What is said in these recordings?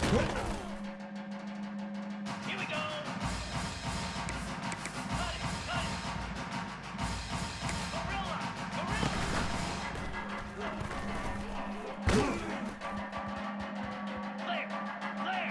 Here we go. Cut it, cut it. Gorilla, gorilla. Clear, clear.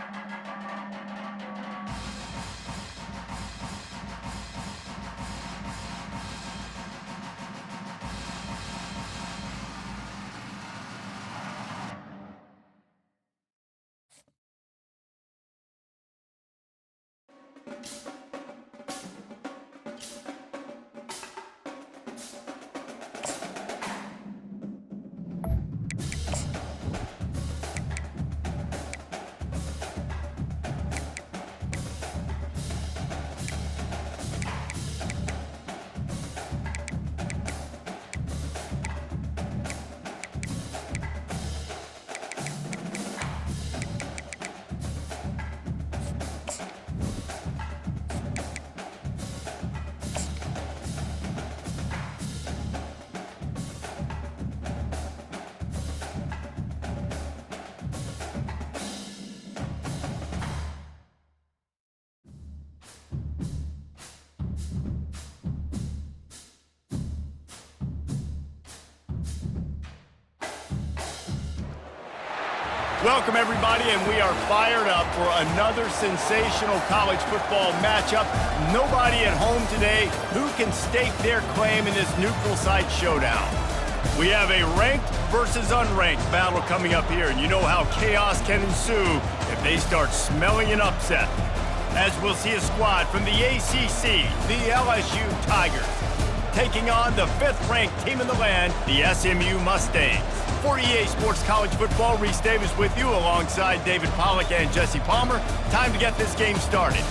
Welcome, everybody, and we are fired up for another sensational college football matchup. Nobody at home today who can stake their claim in this neutral site showdown. We have a ranked versus unranked battle coming up here, and you know how chaos can ensue if they start smelling an upset. As we'll see a squad from the ACC, the LSU Tigers, taking on the 5th-ranked team in the land, the SMU Mustangs. For EA Sports College Football, Reese Davis with you alongside David Pollack and Jesse Palmer. Time to get this game started.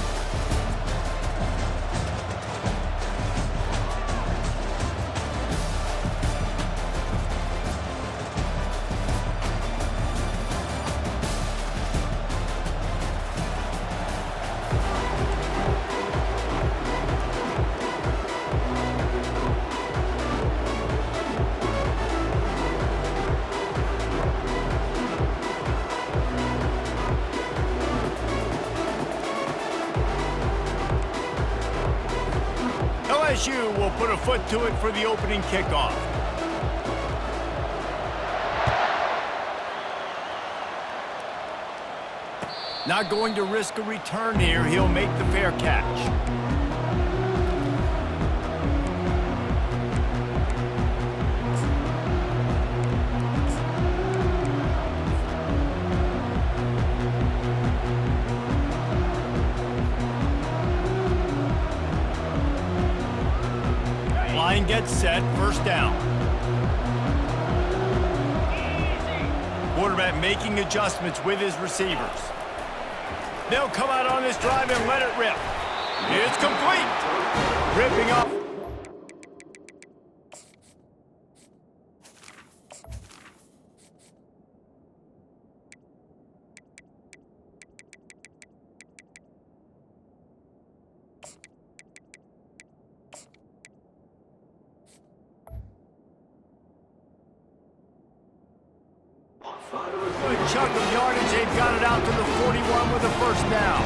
LSU will put a foot to it for the opening kickoff. Not going to risk a return here. He'll make the fair catch. Line gets set, first down. Quarterback making adjustments with his receivers. They'll come out on this drive and let it rip. It's complete. Ripping up. Good chunk of yardage. They've got it out to the 41 with a first down.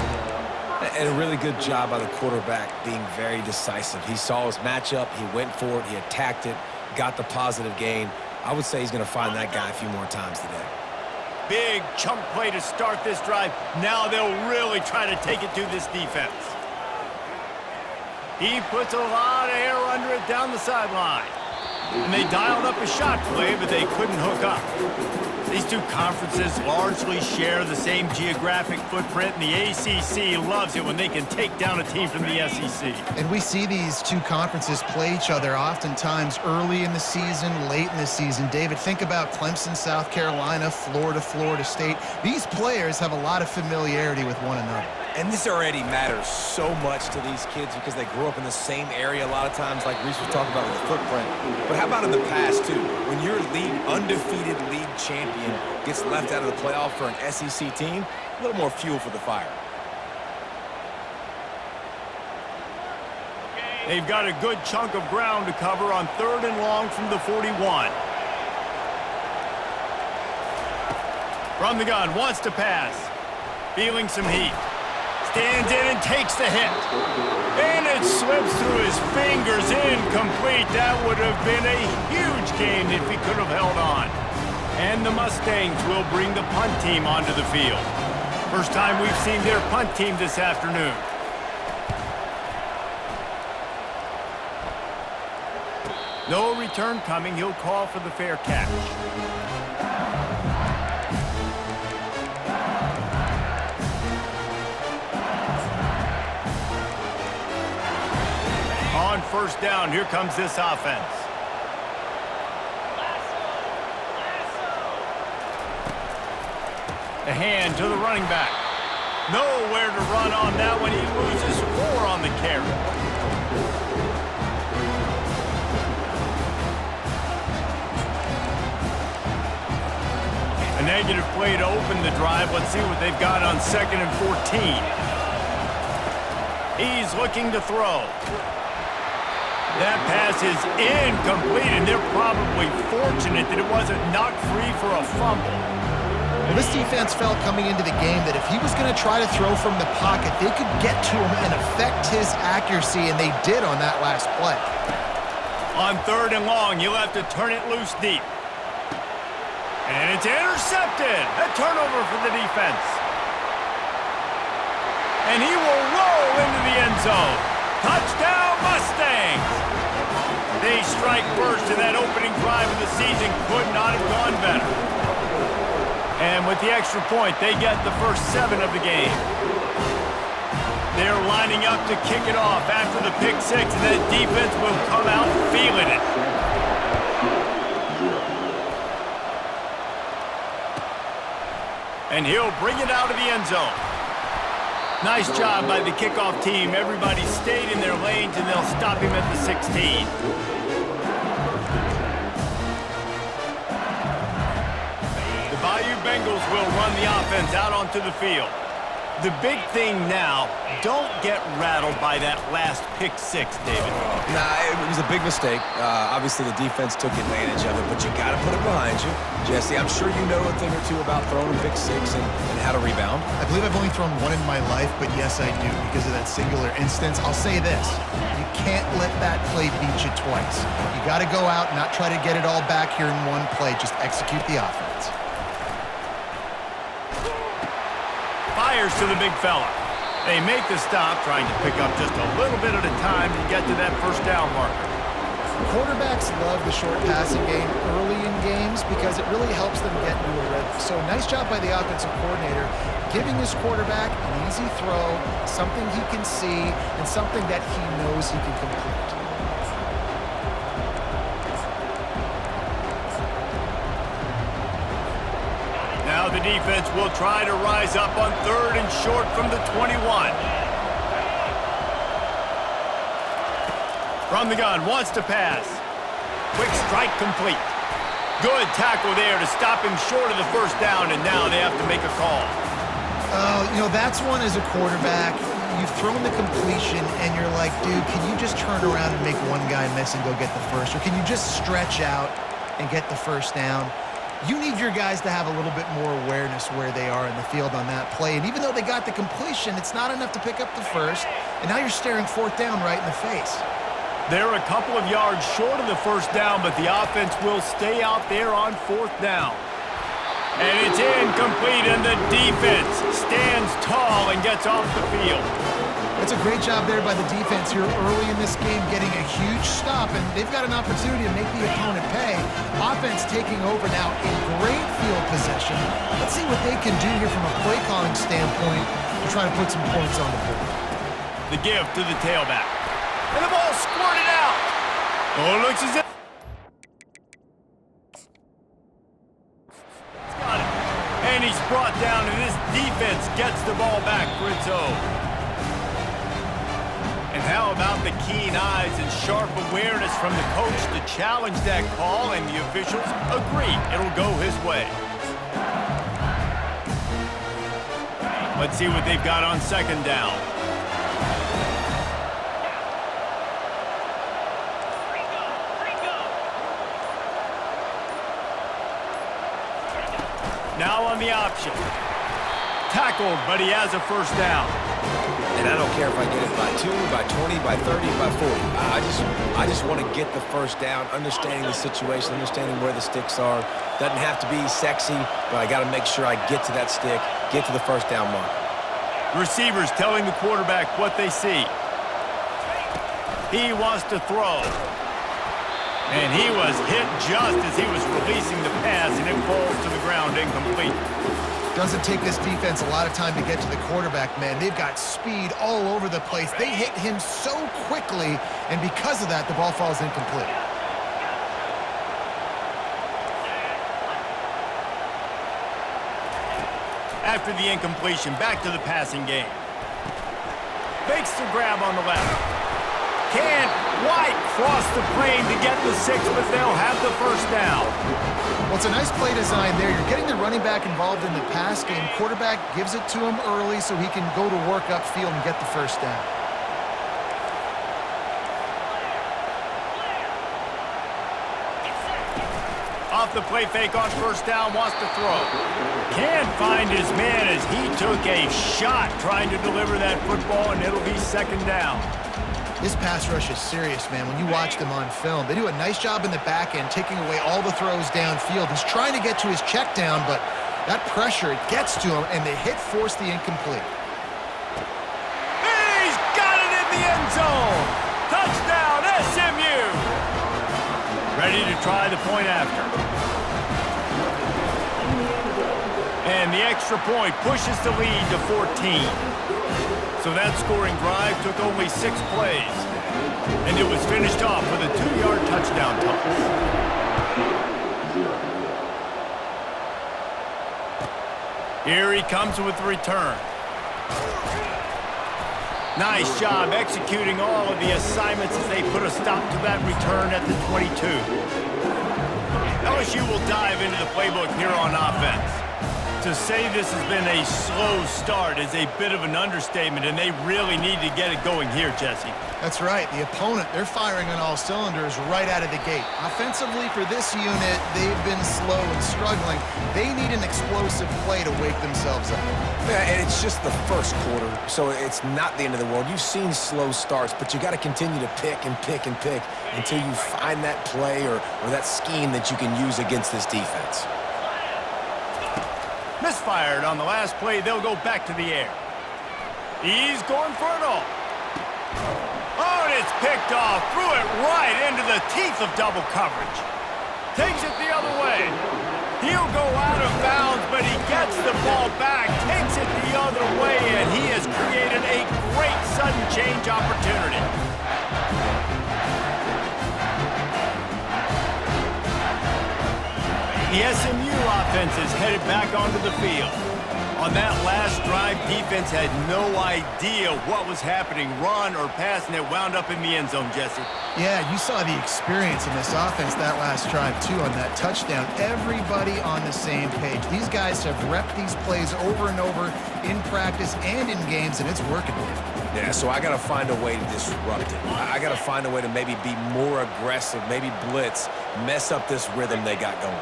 And a really good job by the quarterback being very decisive. He saw his matchup, he went for it, he attacked it, got the positive gain. I would say he's going to find that guy a few more times today. Big chunk play to start this drive. Now they'll really try to take it to this defense. He puts a lot of air under it down the sideline. And they dialed up a shot play, but they couldn't hook up. These two conferences largely share the same geographic footprint, and the ACC loves it when they can take down a team from the SEC. And we see these two conferences play each other oftentimes early in the season, late in the season. David, think about Clemson, South Carolina, Florida, Florida State. These players have a lot of familiarity with one another. And this already matters so much to these kids because they grew up in the same area a lot of times, like Reese was talking about with the footprint. But how about in the past, too? When your undefeated league champion gets left out of the playoff for an SEC team, a little more fuel for the fire. They've got a good chunk of ground to cover on 3rd and long from the 41. From the gun, wants to pass. feeling some heat. Stands in and takes the hit. And it slips through his fingers, incomplete. That would have been a huge gain if he could have held on. And the Mustangs will bring the punt team onto the field. First time we've seen their punt team this afternoon. No return coming. He'll call for the fair catch. On first down, here comes this offense. The hand to the running back. Nowhere to run on that one. He loses 4 on the carry. A negative play to open the drive. Let's see what they've got on 2nd and 14. He's looking to throw. That pass is incomplete, and they're probably fortunate that it wasn't knocked free for a fumble. Well, this defense felt coming into the game that if he was going to try to throw from the pocket, they could get to him and affect his accuracy, and they did on that last play. On 3rd and long, you'll have to turn it loose deep. And it's intercepted. A turnover for the defense. And he will roll into the end zone. Touchdown, Mustangs! They strike first, and that opening drive of the season could not have gone better. And with the extra point, they get the first 7 of the game. They're lining up to kick it off after the pick 6, and that defense will come out feeling it. And he'll bring it out of the end zone. Nice job by the kickoff team. Everybody stayed in their lanes, and they'll stop him at the 16. The Bayou Bengals will run the offense out onto the field. The big thing now, don't get rattled by that last pick 6, David. Nah, it was a big mistake. Obviously, the defense took advantage of it, but you got to put it behind you. Jesse, I'm sure you know a thing or two about throwing a pick 6 and how to rebound. I believe I've only thrown 1 in my life, but yes, I do because of that singular instance. I'll say this. You can't let that play beat you twice. You got to go out and not try to get it all back here in one play. Just execute the offense. Fires to the big fella. They make the stop, trying to pick up just a little bit at a time to get to that first down marker. Quarterbacks love the short passing game early in games because it really helps them get into a rhythm. So nice job by the offensive coordinator giving his quarterback an easy throw, something he can see, and something that he knows he can complete. Now the defense will try to rise up on 3rd and short from the 21. From the gun, wants to pass. Quick strike complete. Good tackle there to stop him short of the first down, and now they have to make a call. That's one as a quarterback. You've thrown the completion, and you're like, dude, can you just turn around and make one guy miss and go get the first? Or can you just stretch out and get the first down? You need your guys to have a little bit more awareness where they are in the field on that play. And even though they got the completion, it's not enough to pick up the first. And now you're staring 4th down right in the face. They're a couple of yards short of the first down, but the offense will stay out there on 4th down. And it's incomplete, and the defense stands tall and gets off the field. It's a great job there by the defense here early in this game, getting a huge stop, and they've got an opportunity to make the opponent pay. Offense taking over now in great field possession. Let's see what they can do here from a play calling standpoint to try to put some points on the board. The give to the tailback. And the ball squirted out. Oh, it looks as if... Got it. And he's brought down, and this defense gets the ball back for its own. And how about the keen eyes and sharp awareness from the coach to challenge that call, and the officials agree it'll go his way. Let's see what they've got on 2nd down. Now on the option. Tackled, but he has a first down. And I don't care if I get it by 2, by 20, by 30, by 40. I just want to get the first down, understanding the situation, understanding where the sticks are. Doesn't have to be sexy, but I got to make sure I get to that stick, get to the first down mark. Receivers telling the quarterback what they see. He wants to throw. And he was hit just as he was releasing the pass, and it falls to the ground incomplete. Doesn't take this defense a lot of time to get to the quarterback, man. They've got speed all over the place. They hit him so quickly, and because of that, the ball falls incomplete. After the incompletion, back to the passing game. Fakes the grab on the left. Can White cross the plane to get the 6, but they'll have the first down. Well, it's a nice play design there. You're getting the running back involved in the pass game. Quarterback gives it to him early so he can go to work upfield and get the first down. Off the play fake on first down, wants to throw. Can't find his man as he took a shot trying to deliver that football, and it'll be second down. This pass rush is serious, man. When you watch them on film, they do a nice job in the back end, taking away all the throws downfield. He's trying to get to his check down, but that pressure, it gets to him, and the hit forced the incomplete. He's got it in the end zone! Touchdown, SMU! Ready to try the point after. And the extra point pushes the lead to 14. So that scoring drive took only 6 plays. And it was finished off with a 2-yard touchdown toss. Here he comes with the return. Nice job executing all of the assignments as they put a stop to that return at the 22. LSU will dive into the playbook here on offense. To say this has been a slow start is a bit of an understatement, and they really need to get it going here, Jesse. That's right. The opponent, they're firing on all cylinders right out of the gate. Offensively, for this unit, they've been slow and struggling. They need an explosive play to wake themselves up. Yeah, and it's just the first quarter, so it's not the end of the world. You've seen slow starts, but you got to continue to pick and pick and pick until you find that play or that scheme that you can use against this defense. Misfired on the last play. They'll go back to the air. He's going for it all. Oh, and it's picked off. Threw it right into the teeth of double coverage. Takes it the other way. He'll go out of bounds, but he gets the ball back, takes it the other way, and he has created a great sudden change opportunity. The SMU offense is headed back onto the field. On that last drive, defense had no idea what was happening, run or pass, and it wound up in the end zone, Jesse. Yeah, you saw the experience in this offense that last drive, too, on that touchdown. Everybody on the same page. These guys have repped these plays over and over in practice and in games, and it's working. Yeah, so I got to find a way to disrupt it. I got to find a way to maybe be more aggressive, maybe blitz, mess up this rhythm they got going.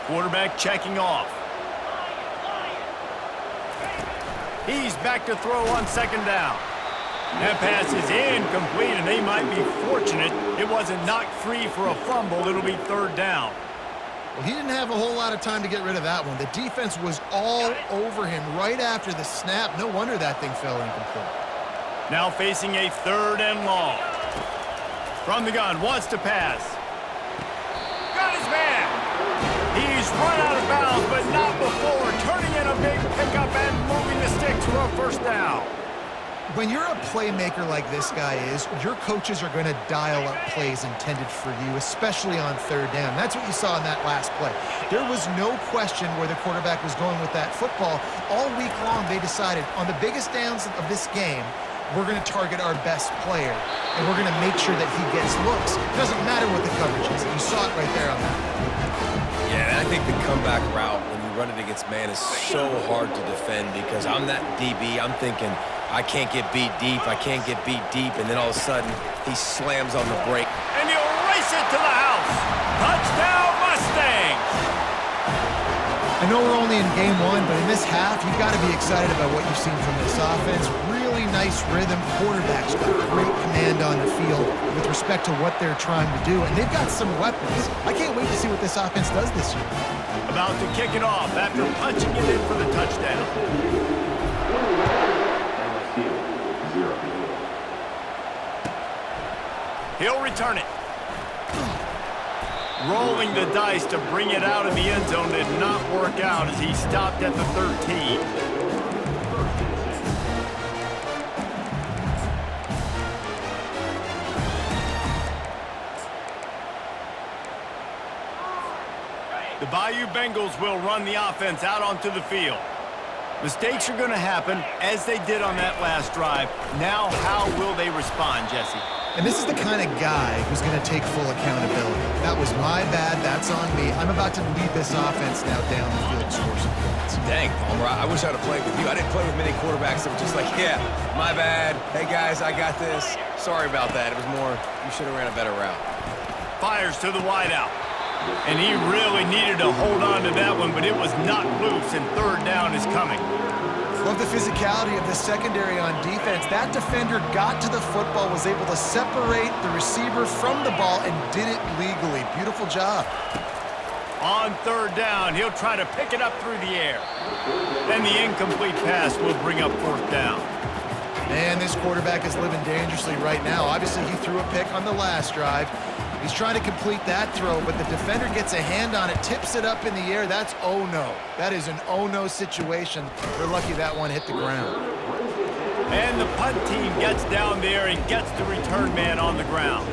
Quarterback checking off. He's back to throw on second down. That pass is incomplete, and they might be fortunate it wasn't knocked free for a fumble. It'll be third down. Well, he didn't have a whole lot of time to get rid of that one. The defense was all over him right after the snap. No wonder that thing fell incomplete. Now facing a third and long. From the gun, wants to pass. Got his man. He's run out of bounds, but not before turning in a big pickup and moving the sticks for a first down. When you're a playmaker like this guy is, your coaches are going to dial up plays intended for you, especially on third down. That's what you saw in that last play. There was no question where the quarterback was going with that football. All week long, they decided on the biggest downs of this game, we're going to target our best player, and we're going to make sure that he gets looks. It doesn't matter what the coverage is. You saw it right there on that. Yeah, and I think the comeback route when you run it against man is so hard to defend because I'm that DB. I'm thinking I can't get beat deep. I can't get beat deep. And then all of a sudden, he slams on the brake. And he'll race it to the house. Touchdown, Mustangs. I know we're only in game one, but in this half, you've got to be excited about what you've seen from this offense. Really nice rhythm. Quarterback's got great command on the field with respect to what they're trying to do, and they've got some weapons. I can't wait to see what this offense does this year. About to kick it off after punching it in for the touchdown. He'll return it. Rolling the dice to bring it out of the end zone did not work out as he stopped at the 13. The Bayou Bengals will run the offense out onto the field. Mistakes are going to happen, as they did on that last drive. Now, how will they respond, Jesse? And this is the kind of guy who's going to take full accountability. That was my bad. That's on me. I'm about to lead this offense now down the field and score some points. Dang, Palmer, I wish I'd have played with you. I didn't play with many quarterbacks that were just like, yeah, my bad. Hey, guys, I got this. Sorry about that. It was more, you should have ran a better route. Fires to the wideout. And he really needed to hold on to that one, but it was not loose, and third down is coming. Love the physicality of the secondary on defense. That defender got to the football, was able to separate the receiver from the ball, and did it legally. Beautiful job. On third down, he'll try to pick it up through the air. Then the incomplete pass will bring up fourth down. Man, this quarterback is living dangerously right now. Obviously, he threw a pick on the last drive. He's trying to complete that throw, but the defender gets a hand on it, tips it up in the air. That's oh-no. That is an oh-no situation. They're lucky that one hit the ground. And the punt team gets down there and gets the return man on the ground.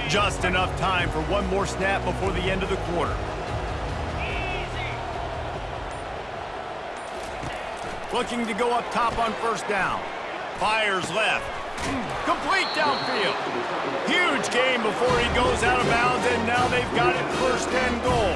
Just enough time for one more snap before the end of the quarter. Looking to go up top on first down. Fires left. Complete downfield. Huge gain before he goes out of bounds, and now they've got it first and goal.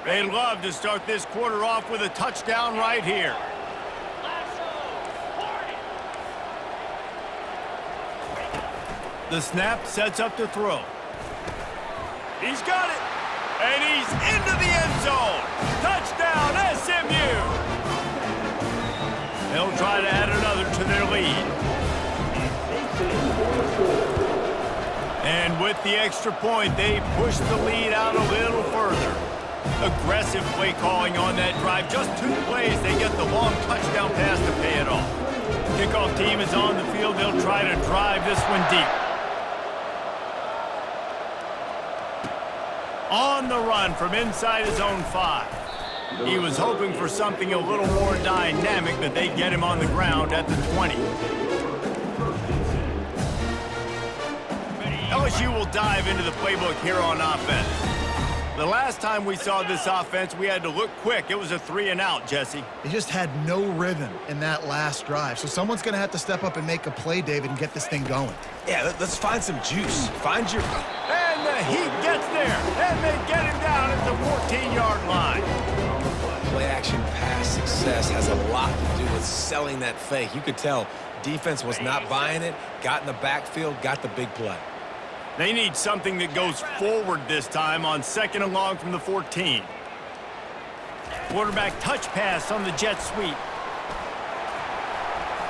They'd love to start this quarter off with a touchdown right here. The snap sets up to throw. He's got it. And he's into the end zone. Touchdown, SMU. They'll try to add another to their lead. And with the extra point, they push the lead out a little further. Aggressive play calling on that drive. Just 2 plays, they get the long touchdown pass to pay it off. Kickoff team is on the field. They'll try to drive this one deep. On the run from inside his own 5. He was hoping for something a little more dynamic, but they get him on the ground at the 20. LSU will dive into the playbook here on offense. The last time we saw this offense, we had to look quick. It was a 3-and-out, Jesse. They just had no rhythm in that last drive. So someone's going to have to step up and make a play, David, and get this thing going. Yeah, let's find some juice. Find your... And the heat gets there. And they get him down at the 14-yard line. Play-action pass success has a lot to do with selling that fake. You could tell defense was not buying it, got in the backfield, got the big play. They need something that goes forward this time on 2nd and long from the 14. Quarterback touch pass on the jet sweep.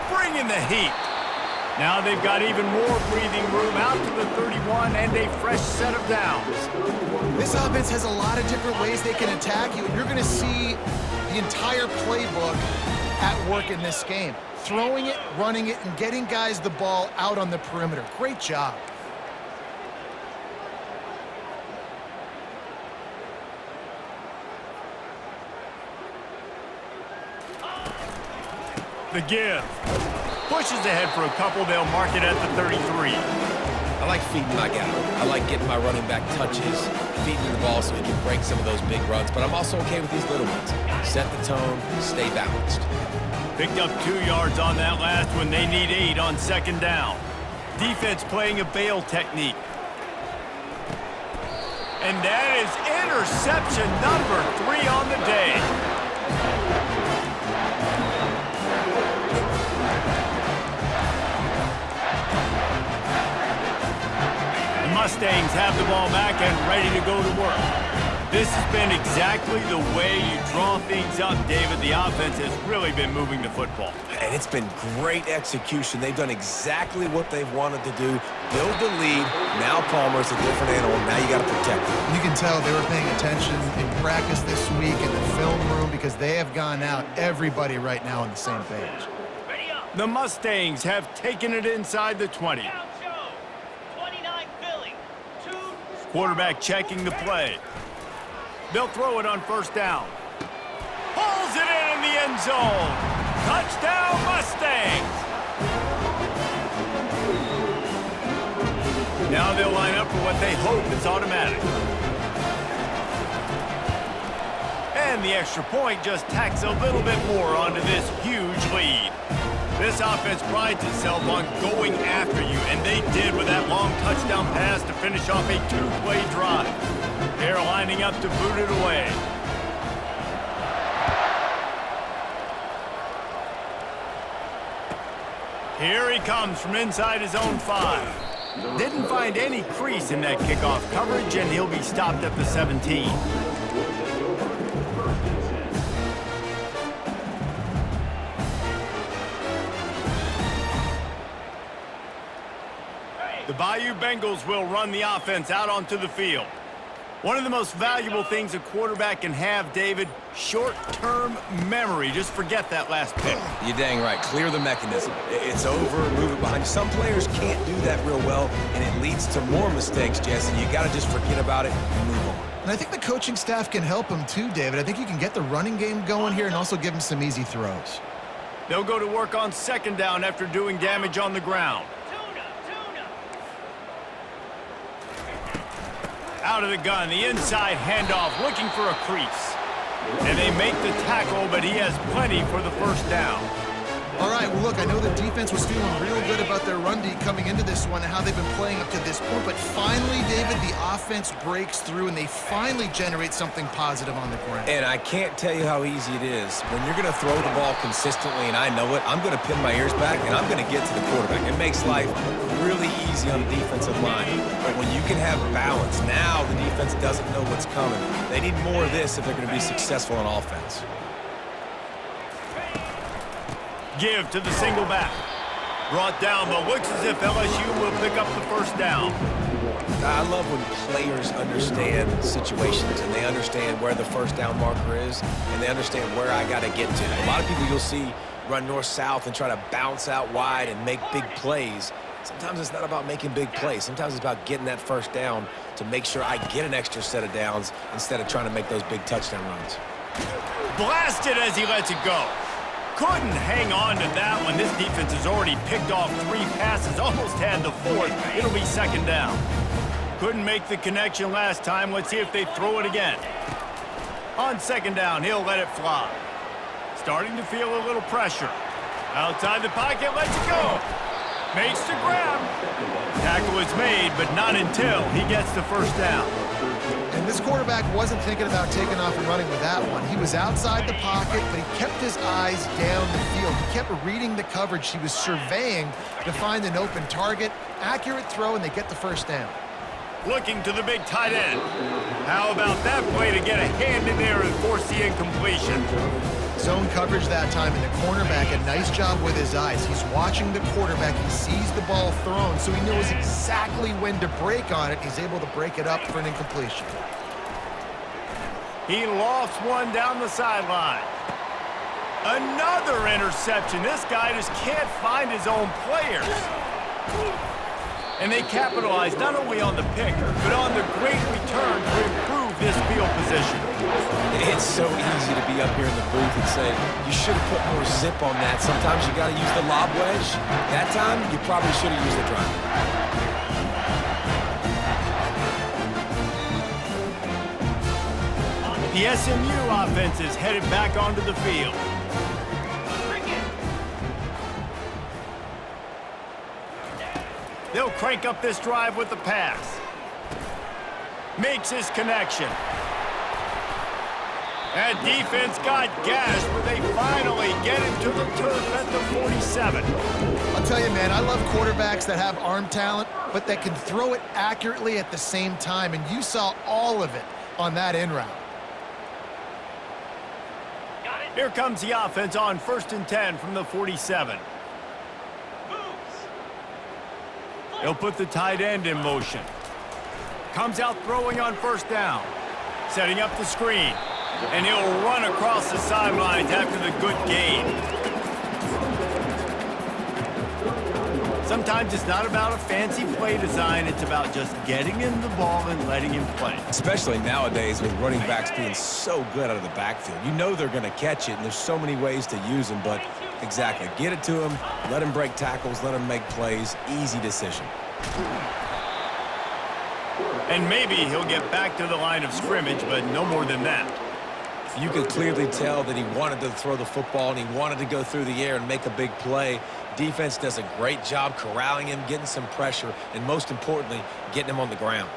Bring in the heat. Now they've got even more breathing room out to the 31 and a fresh set of downs. This offense has a lot of different ways they can attack you, and you're going to see the entire playbook at work in this game. Throwing it, running it, and getting guys the ball out on the perimeter. Great job. The give. Pushes ahead for a couple. They'll mark it at the 33. I like feeding my guy. I like getting my running back touches, feeding him the ball so he can break some of those big runs. But I'm also okay with these little ones. Set the tone, stay balanced. Picked up 2 yards on that last one. They need 8 on second down. Defense playing a bail technique. And that is interception number 3 on the day. The Mustangs have the ball back and ready to go to work. This has been exactly the way you draw things up, David. The offense has really been moving the football. And it's been great execution. They've done exactly what they've wanted to do. Build the lead. Now Palmer's a different animal. Now you got to protect him. You can tell they were paying attention in practice this week in the film room because they have gone out, everybody right now on the same page. Ready up. The Mustangs have taken it inside the 20. Down, Joe. 29 Philly. 2. Quarterback checking the play. They'll throw it on first down. Pulls it in the end zone. Touchdown, Mustangs! Now they'll line up for what they hope is automatic. And the extra point just tacks a little bit more onto this huge lead. This offense prides itself on going after you, and they did with that long touchdown pass to finish off a 2-play drive. They're lining up to boot it away. Here he comes from inside his own 5. Didn't find any crease in that kickoff coverage, and he'll be stopped at the 17. The Bayou Bengals will run the offense out onto the field. One of the most valuable things a quarterback can have, David, short-term memory. Just forget that last pick. You're dang right. Clear the mechanism. It's over, move it behind you. Some players can't do that real well, and it leads to more mistakes, Jesse. You got to just forget about it and move on. And I think the coaching staff can help him too, David. I think you can get the running game going here and also give him some easy throws. They'll go to work on second down after doing damage on the ground. Out of the gun, the inside handoff, looking for a crease. And they make the tackle, but he has plenty for the first down. All right, well, look, I know the defense was feeling real good about their run D coming into this one and how they've been playing up to this point, but finally, David, the offense breaks through and they finally generate something positive on the ground. And I can't tell you how easy it is. When you're going to throw the ball consistently, and I know it, I'm going to pin my ears back, and I'm going to get to the quarterback. It makes life really easy on the defensive line. But when you can have balance, now the defense doesn't know what's coming. They need more of this if they're going to be successful on offense. Give to the single back. Brought down, but looks as if LSU will pick up the first down. I love when players understand situations and they understand where the first down marker is and they understand where I got to get to. A lot of people you'll see run north-south and try to bounce out wide and make big plays. Sometimes it's not about making big plays. Sometimes it's about getting that first down to make sure I get an extra set of downs instead of trying to make those big touchdown runs. Blasted as he lets it go. Couldn't hang on to that one. This defense has already picked off 3 passes, almost had the 4th. It'll be second down. Couldn't make the connection last time. Let's see if they throw it again. On second down, he'll let it fly. Starting to feel a little pressure. Outside the pocket, lets it go. Makes the grab. Tackle is made, but not until he gets the first down. And this quarterback wasn't thinking about taking off and running with that one. He was outside the pocket, but he kept his eyes down the field. He kept reading the coverage. He was surveying to find an open target. Accurate throw, and they get the first down. Looking to the big tight end. How about that play to get a hand in there and force the incompletion? Zone coverage that time, and the cornerback, a nice job with his eyes. He's watching the quarterback. He sees the ball thrown, so he knows exactly when to break on it. He's able to break it up for an incompletion. He lofts one down the sideline. Another interception. This guy just can't find his own players. And they capitalize not only on the pick, but on the great return to improve this field position. It's so easy to be up here in the booth and say, you should have put more zip on that. Sometimes you got to use the lob wedge. That time, you probably should have used the driver. The SMU offense is headed back onto the field. They'll crank up this drive with the pass. Makes his connection. That defense got gashed, but they finally get him to the turf at the 47. I'll tell you, man, I love quarterbacks that have arm talent, but that can throw it accurately at the same time, and you saw all of it on that in route. Here comes the offense on 1st and 10 from the 47. He'll put the tight end in motion. Comes out throwing on 1st down. Setting up the screen. And he'll run across the sidelines after the good gain. Sometimes it's not about a fancy play design. It's about just getting him the ball and letting him play. Especially nowadays with running backs being so good out of the backfield. You know they're going to catch it, and there's so many ways to use them. But exactly, get it to him, let him break tackles, let him make plays. Easy decision. And maybe he'll get back to the line of scrimmage, but no more than that. You could clearly tell that he wanted to throw the football and he wanted to go through the air and make a big play. Defense does a great job corralling him, getting some pressure, and most importantly, getting him on the ground.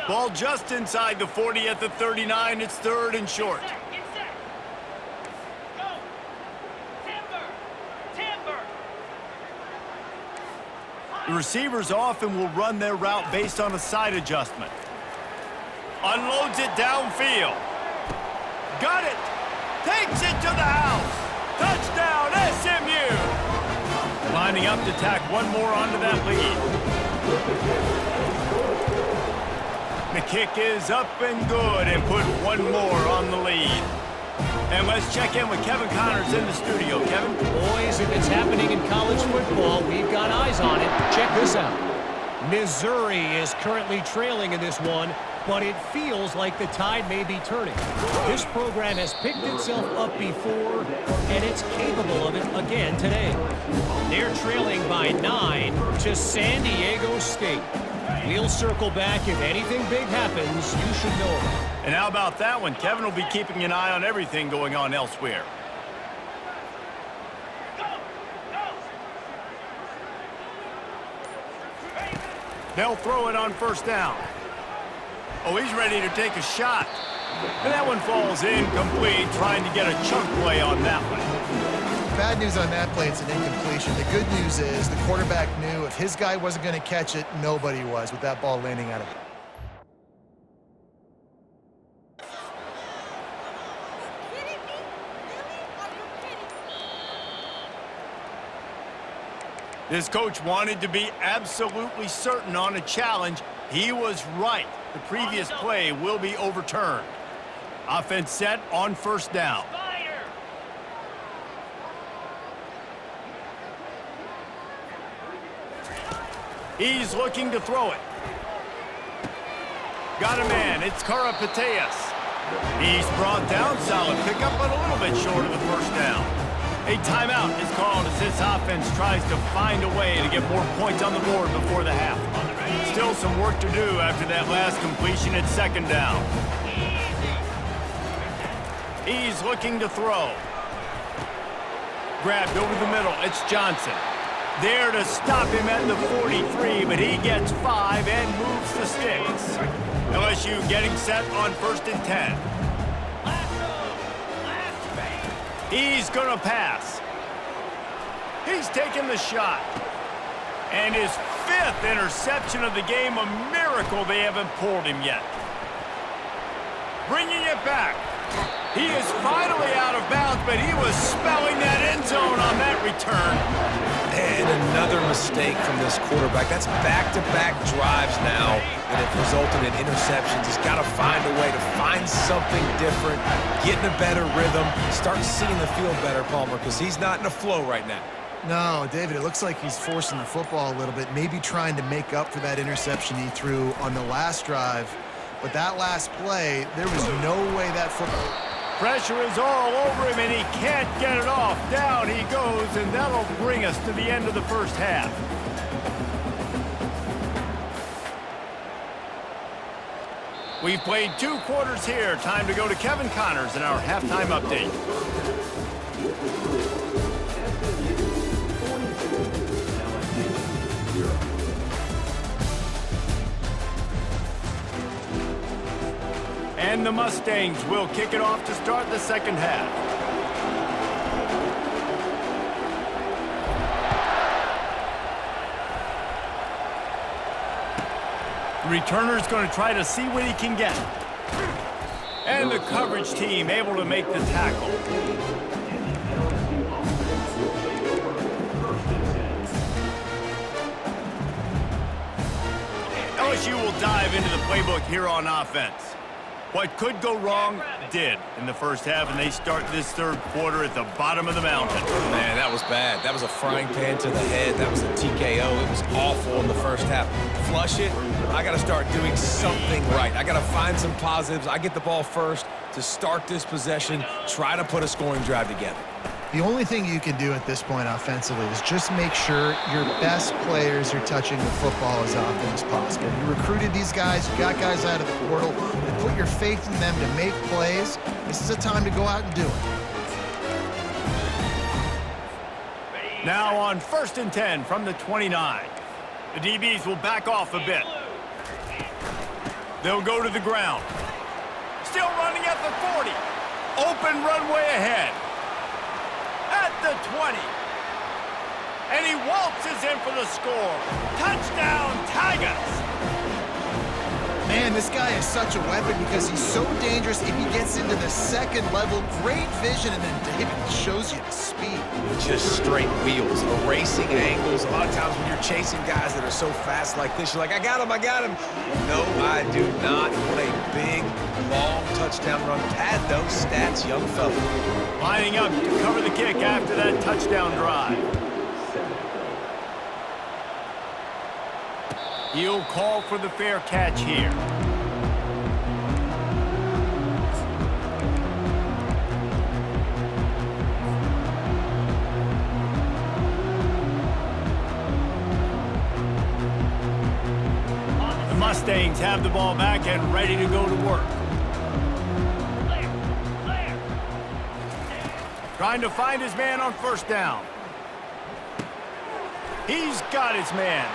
Ball just inside the 40 at the 39. It's 3rd and short. The receivers often will run their route based on a side adjustment. Unloads it downfield. Got it. Takes it to the house. Touchdown, SMU. Lining up to tack one more onto that lead. The kick is up and good and put one more on the lead. And let's check in with Kevin Connors in the studio. Kevin? Boys, if it's happening in college football, we've got eyes on it. Check this out. Missouri is currently trailing in this one, but it feels like the tide may be turning. This program has picked itself up before, and it's capable of it again today. They're trailing by 9 to San Diego State. We'll circle back if anything big happens you should know about. And how about that one? Kevin will be keeping an eye on everything going on elsewhere. They'll throw it on 1st down. Oh, he's ready to take a shot. And that one falls incomplete, trying to get a chunk play on that one. Bad news on that play, it's an incompletion. The good news is the quarterback knew if his guy wasn't going to catch it, nobody was with that ball landing out of it. This coach wanted to be absolutely certain on a challenge. He was right. The previous play will be overturned. Offense set on 1st down. He's looking to throw it. Got a man. It's Karapateas. He's brought down. Solid pickup, but a little bit short of the 1st down. A timeout is called as this offense tries to find a way to get more points on the board before the half. Still some work to do after that last completion at 2nd down. He's looking to throw. Grabbed over the middle. It's Johnson. There to stop him at the 43, but he gets 5 and moves the sticks. LSU getting set on 1st and 10. He's going to pass. He's taking the shot. And his 5th interception of the game, a miracle they haven't pulled him yet. Bringing it back. He is finally out of bounds, but he was spelling that end zone on that return. And another mistake from this quarterback. That's back-to-back drives now that have resulted in interceptions. He's got to find a way to find something different, get in a better rhythm, start seeing the field better, Palmer, because he's not in a flow right now. No, David, it looks like he's forcing the football a little bit, maybe trying to make up for that interception he threw on the last drive. But that last play, there was no way that football... Pressure is all over him, and he can't get it off. Down he goes, and that'll bring us to the end of the 1st half. We've played 2 quarters here. Time to go to Kevin Connors in our halftime update. And the Mustangs will kick it off to start the second half. The returner's going to try to see what he can get. And the coverage team able to make the tackle. LSU will dive into the playbook here on offense. What could go wrong did in the first half, and they start this third quarter at the bottom of the mountain. Man, that was bad. That was a frying pan to the head. That was a TKO. It was awful in the first half. Flush it. I got to start doing something right. I got to find some positives. I get the ball first to start this possession, try to put a scoring drive together. The only thing you can do at this point offensively is just make sure your best players are touching the football as often as possible. You recruited these guys, you got guys out of the portal, and put your faith in them to make plays. This is a time to go out and do it. Now on 1st and 10 from the 29. The DBs will back off a bit. They'll go to the ground. Still running at the 40. Open runway ahead. At the 20. And he waltzes in for the score. Touchdown, Tigers! Man, this guy is such a weapon because he's so dangerous if he gets into the second level. Great vision, and then David shows you the speed. Just straight wheels, erasing angles. A lot of times when you're chasing guys that are so fast like this, you're like, I got him, I got him. No, I do not. What a big, long touchdown run. Pad those stats, young fella. Lining up to cover the kick after that touchdown drive. He'll call for the fair catch here. The Mustangs have the ball back and ready to go to work. Trying to find his man on 1st down. He's got his man.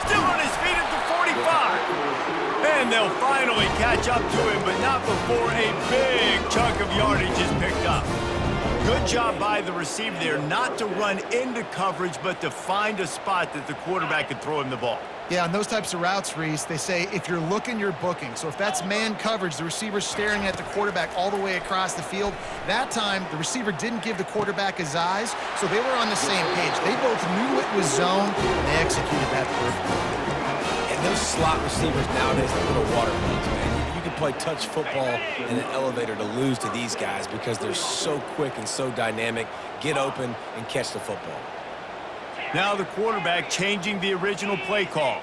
Still on his feet at the 45. And they'll finally catch up to him, but not before a big chunk of yardage is picked up. Good job by the receiver there not to run into coverage, but to find a spot that the quarterback could throw him the ball. Yeah, on those types of routes, Reese, they say if you're looking, you're booking. So if that's man coverage, the receiver's staring at the quarterback all the way across the field. That time, the receiver didn't give the quarterback his eyes, so they were on the same page. They both knew it was zone, and they executed that perfectly. And those slot receivers nowadays are little water bugs, man. You can play touch football in an elevator to lose to these guys because they're so quick and so dynamic. Get open and catch the football. Now the quarterback changing the original play call.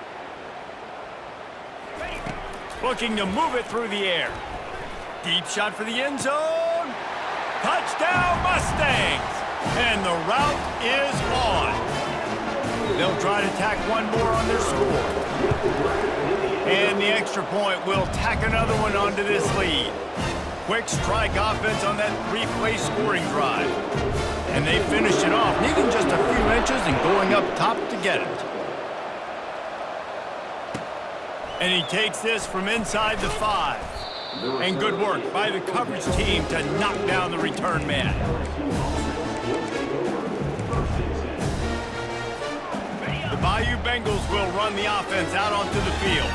Looking to move it through the air. Deep shot for the end zone. Touchdown, Mustangs! And the route is on. They'll try to tack one more on their score. And the extra point will tack another one onto this lead. Quick strike offense on that 3-play scoring drive. And they finished it off, needing just a few inches and going up top to get it. And he takes this from inside the 5. And good work by the coverage team to knock down the return man. The Bayou Bengals will run the offense out onto the field.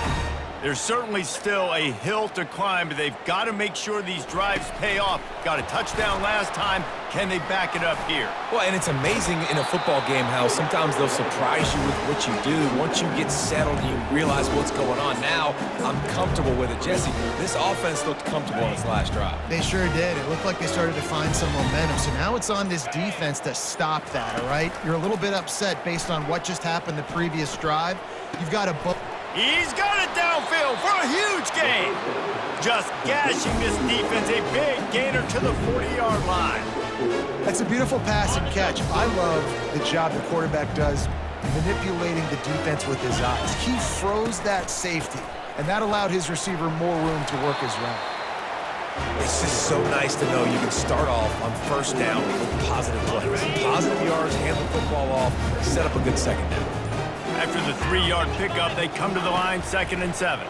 There's certainly still a hill to climb, but they've got to make sure these drives pay off. Got a touchdown last time. Can they back it up here? Well, and it's amazing in a football game how sometimes they'll surprise you with what you do. Once you get settled, you realize what's going on. Now, I'm comfortable with it. Jesse, this offense looked comfortable on its last drive. They sure did. It looked like they started to find some momentum. So now it's on this defense to stop that, all right? You're a little bit upset based on what just happened the previous drive. You've got to... He's got it downfield for a huge gain. Just gashing this defense, a big gainer to the 40-yard line. That's a beautiful pass and catch. I love the job the quarterback does manipulating the defense with his eyes. He froze that safety and that allowed his receiver more room to work his route. It's just so nice to know you can start off on first down with positive plays. Positive yards, hand the football off, set up a good second down. After the 3-yard pickup, they come to the line, 2nd and 7.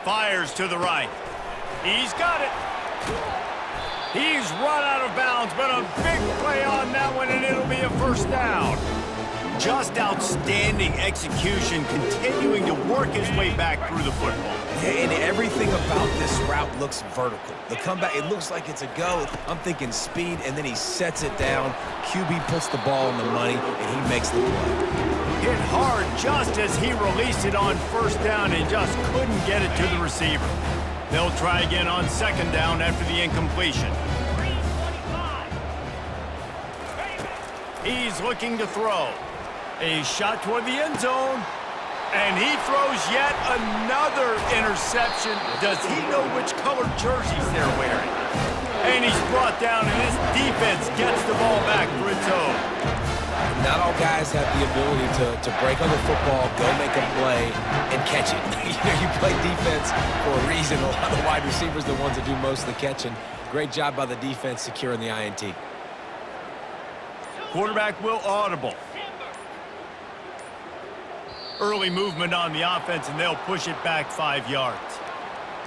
Fires to the right. He's got it. He's run out of bounds, but a big play on that one, and it'll be a first down. Just outstanding execution, continuing to work his way back through the football. Yeah, and everything about this route looks vertical. The comeback, it looks like it's a go. I'm thinking speed, and then he sets it down. QB puts the ball on the money, and he makes the play. Hit hard just as he released it on first down and just couldn't get it to the receiver. They'll try again on 2nd down after the incompletion. 325. He's looking to throw. A shot toward the end zone. And he throws yet another interception. Does he know which color jerseys they're wearing? And he's brought down, and his defense gets the ball back for its own. Not all guys have the ability to break on the football, go make a play, and catch it. You play defense for a reason. A lot of the wide receivers are the ones that do most of the catching. Great job by the defense securing the INT. Quarterback will audible. Early movement on the offense, and they'll push it back 5 yards.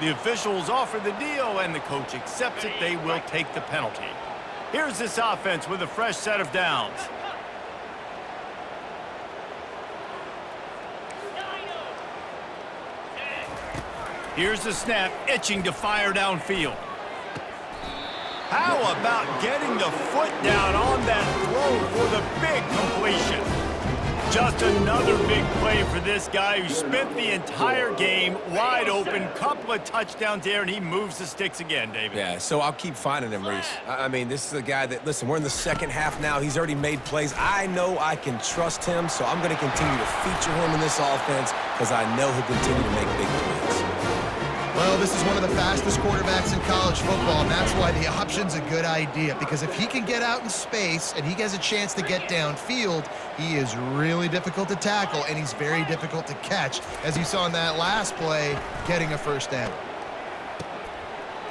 The officials offer the deal, and the coach accepts it. They will take the penalty. Here's this offense with a fresh set of downs. Here's the snap, itching to fire downfield. How about getting the foot down on that throw for the big completion? Just another big play for this guy who spent the entire game wide open. Couple of touchdowns there, and he moves the sticks again, David. Yeah, so I'll keep finding him, Reese. I mean, this is a guy that, listen, we're in the second half now. He's already made plays. I know I can trust him, so I'm going to continue to feature him in this offense because I know he'll continue to make big plays. Well, this is one of the fastest quarterbacks in college football, and that's why the option's a good idea, because if he can get out in space and he gets a chance to get downfield, he is really difficult to tackle, and he's very difficult to catch, as you saw in that last play, getting a first down.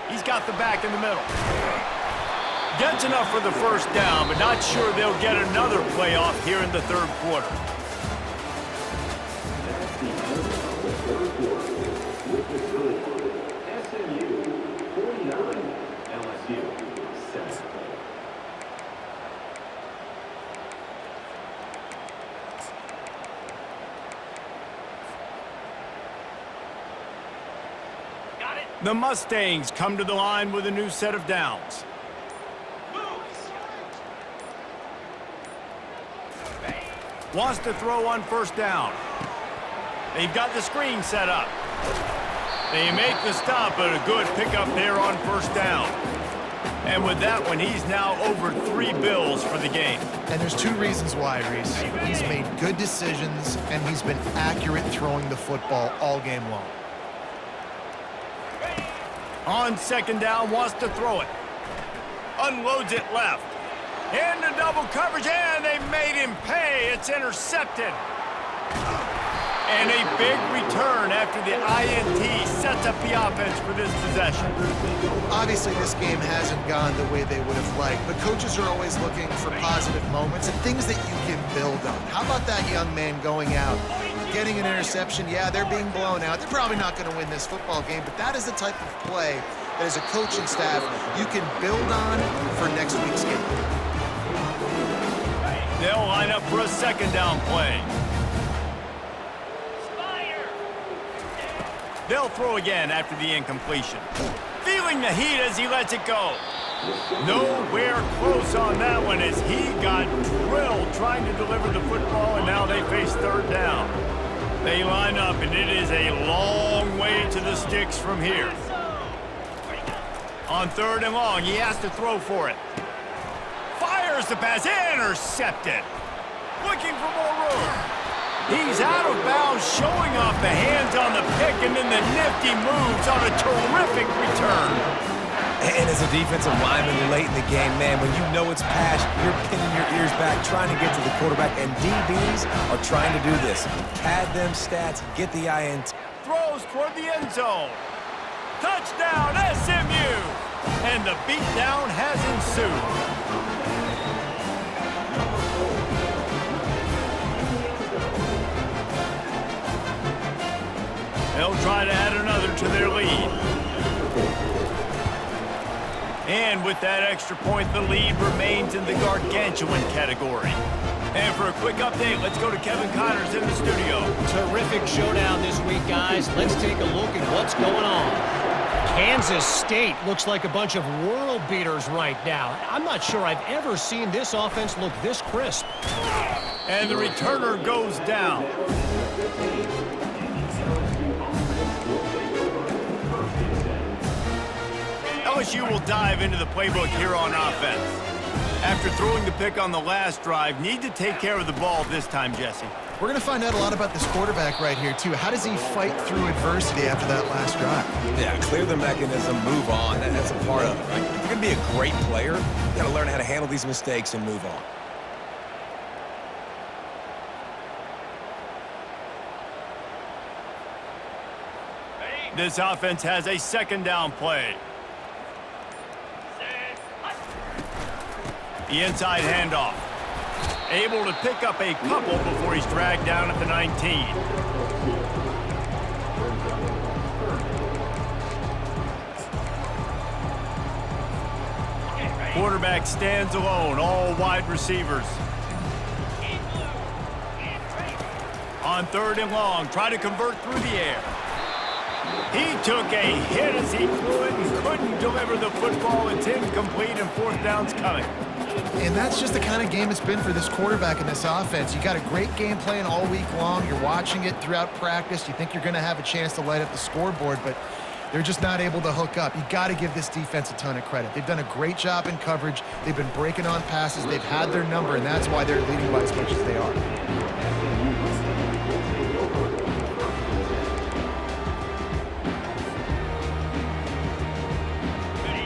He's got the back in the middle. Gets enough for the first down, but not sure they'll get another play off here in the 3rd quarter. The Mustangs come to the line with a new set of downs. Wants to throw on first down. They've got the screen set up. They make the stop, but a good pickup there on first down. And with that one, he's now over 3 bills for the game. And there's 2 reasons why, Reese. He's made good decisions, and he's been accurate throwing the football all game long. On 2nd down, wants to throw it. Unloads it left. Into double coverage, and they made him pay. It's intercepted. And a big return after the INT sets up the offense for this possession. Obviously, this game hasn't gone the way they would have liked, but coaches are always looking for positive moments and things that you can build on. How about that young man going out, getting an interception? Yeah, they're being blown out. They're probably not going to win this football game, but that is the type of play that as a coaching staff you can build on for next week's game. They'll line up for a 2nd down play. They'll throw again after the incompletion. Feeling the heat as he lets it go. Nowhere close on that one as he got drilled trying to deliver the football, and now they face 3rd down. They line up, and it is a long way to the sticks from here. On 3rd and long, he has to throw for it. Fires the pass, intercepted. Looking for more room. He's out of bounds, showing off the hands on the pick, and then the nifty moves on a terrific return. And as a defensive lineman late in the game, man, when you know it's pass, you're pinning your ears back, trying to get to the quarterback, and DBs are trying to do this. Pad them stats, get the INT. Throws toward the end zone. Touchdown, SMU! And the beatdown has ensued. They'll try to add another to their lead. And with that extra point, the lead remains in the gargantuan category. And for a quick update, let's go to Kevin Connors in the studio. Terrific showdown this week, guys. Let's take a look at what's going on. Kansas State looks like a bunch of world beaters right now. I'm not sure I've ever seen this offense look this crisp. And the returner goes down. LSU will dive into the playbook here on offense. After throwing the pick on the last drive, need to take care of the ball this time, Jesse. We're going to find out a lot about this quarterback right here, too. How does he fight through adversity after that last drive? Yeah, clear the mechanism, move on. That's a part of it, right? If you're going to be a great player, you got to learn how to handle these mistakes and move on. This offense has a second down play. The inside handoff. Able to pick up a couple before he's dragged down at the 19. Quarterback stands alone, all wide receivers. On 3rd and long, try to convert through the air. He took a hit as he flew it and couldn't deliver the football. It's incomplete and 4th down's coming. And that's just the kind of game it's been for this quarterback in this offense. You got a great game plan all week long. You're watching it throughout practice. You think you're going to have a chance to light up the scoreboard, but they're just not able to hook up. You got to give this defense a ton of credit. They've done a great job in coverage. They've been breaking on passes. They've had their number, and that's why they're leading by as much as they are.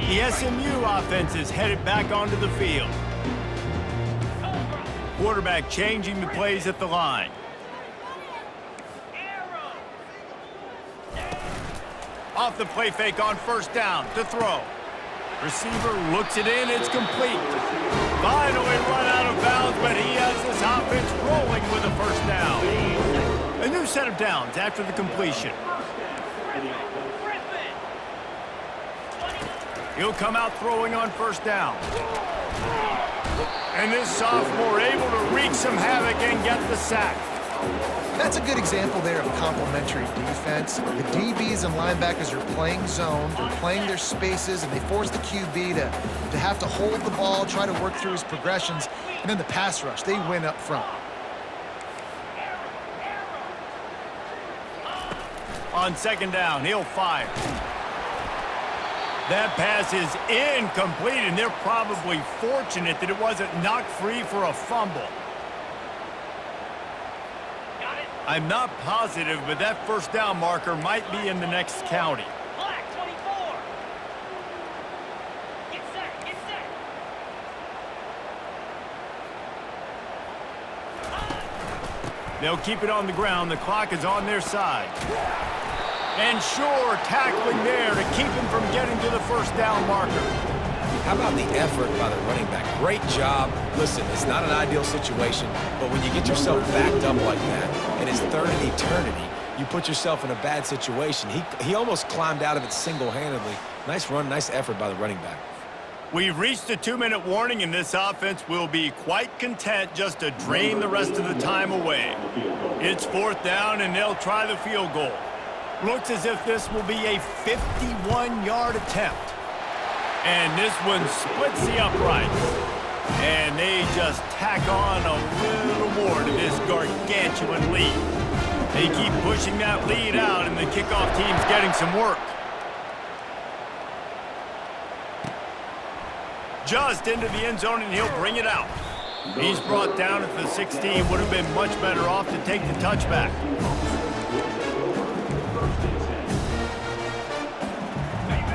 The SMU offense is headed back onto the field. Quarterback changing the plays at the line. Off the play fake on 1st down to throw. Receiver looks it in, it's complete. Finally run out of bounds, but he has this offense rolling with a 1st down. A new set of downs after the completion. He'll come out throwing on 1st down. And this sophomore able to wreak some havoc and get the sack. That's a good example there of complementary defense. The DBs and linebackers are playing zone, they're playing their spaces, and they force the QB to have to hold the ball, try to work through his progressions, and then the pass rush, they win up front. On 2nd down, he'll fire. That pass is incomplete, and they're probably fortunate that it wasn't knocked free for a fumble. I'm not positive, but that 1st down marker might be in the next county. Black 24. Get set, get set. They'll keep it on the ground. The clock is on their side. And sure, tackling there to keep him from getting to the 1st down marker. How about the effort by the running back? Great job. Listen, it's not an ideal situation, but when you get yourself backed up like that, and it's 3rd and eternity, you put yourself in a bad situation. He almost climbed out of it single-handedly. Nice run, nice effort by the running back. We've reached a 2-minute warning, and this offense will be quite content just to drain the rest of the time away. It's 4th down, and they'll try the field goal. Looks as if this will be a 51-yard attempt. And this one splits the uprights. And they just tack on a little more to this gargantuan lead. They keep pushing that lead out, and the kickoff team's getting some work. Just into the end zone, and he'll bring it out. He's brought down at the 16. Would have been much better off to take the touchback.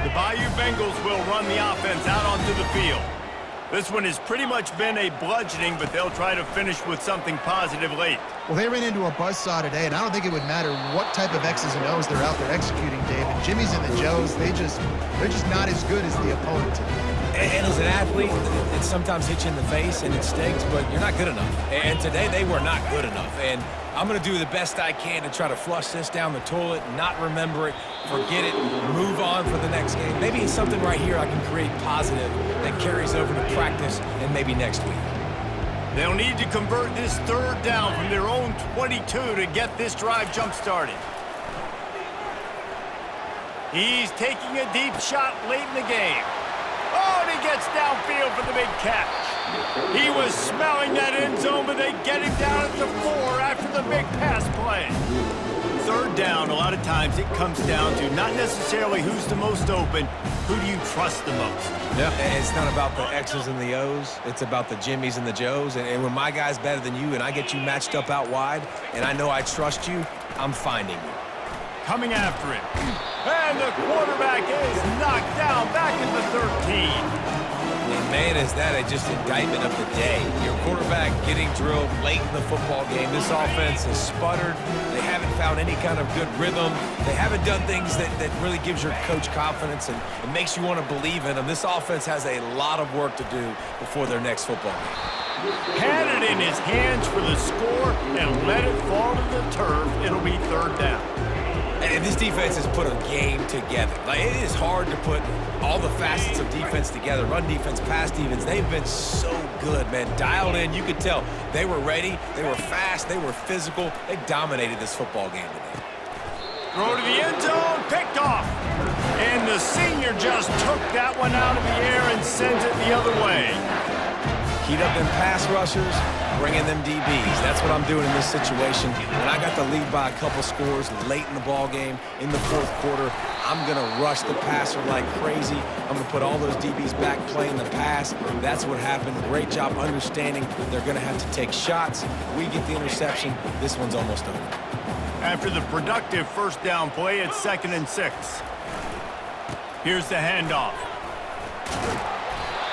The Bayou Bengals will run the offense out onto the field. This one has pretty much been a bludgeoning, but they'll try to finish with something positive late. Well, they ran into a buzzsaw today, and I don't think it would matter what type of X's and O's they're out there executing, David. Jimmy's and the Joes, they're just not as good as the opponent today. And as an athlete, it sometimes hits you in the face and it stings, but you're not good enough. And today they were not good enough. And I'm going to do the best I can to try to flush this down the toilet, not remember it, forget it, move on for the next game. Maybe it's something right here I can create positive that carries over to practice and maybe next week. They'll need to convert this third down from their own 22 to get this drive jump-started. He's taking a deep shot late in the game. Oh, and he gets downfield for the big catch. He was smelling that end zone, but they get him down at the 4 after the big pass play. Third down, a lot of times it comes down to not necessarily who's the most open, who do you trust the most? Yeah, it's not about the X's and the O's. It's about the Jimmys and the Joes. And when my guy's better than you and I get you matched up out wide, and I know I trust you, I'm finding you. Coming after him. And the quarterback is knocked down back in the 13. And man, is that just indictment of the day. Your quarterback getting drilled late in the football game. This offense has sputtered. They haven't found any kind of good rhythm. They haven't done things that really gives your coach confidence and it makes you want to believe in them. This offense has a lot of work to do before their next football game. Had it in his hands for the score and let it fall to the turf. It'll be third down. And this defense has put a game together. Like, it is hard to put all the facets of defense together. Run defense, pass defense. They've been so good, man. Dialed in. You could tell they were ready. They were fast. They were physical. They dominated this football game today. Throw to the end zone. Picked off. And the senior just took that one out of the air and sends it the other way. Keyed up them pass rushers, bringing them DBs. That's what I'm doing in this situation. When I got the lead by a couple scores late in the ball game, in the fourth quarter, I'm going to rush the passer like crazy. I'm going to put all those DBs back playing the pass. That's what happened. Great job understanding they're going to have to take shots. We get the interception. This one's almost over. After the productive first down play, it's 2nd and 6. Here's the handoff.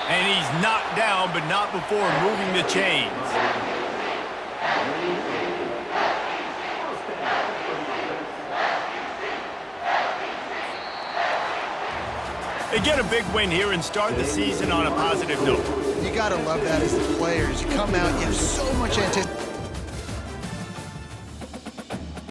And he's knocked down, but not before moving the chains. They get a big win here and start the season on a positive note. You got to love that as the players. You come out, you have so much anticipation.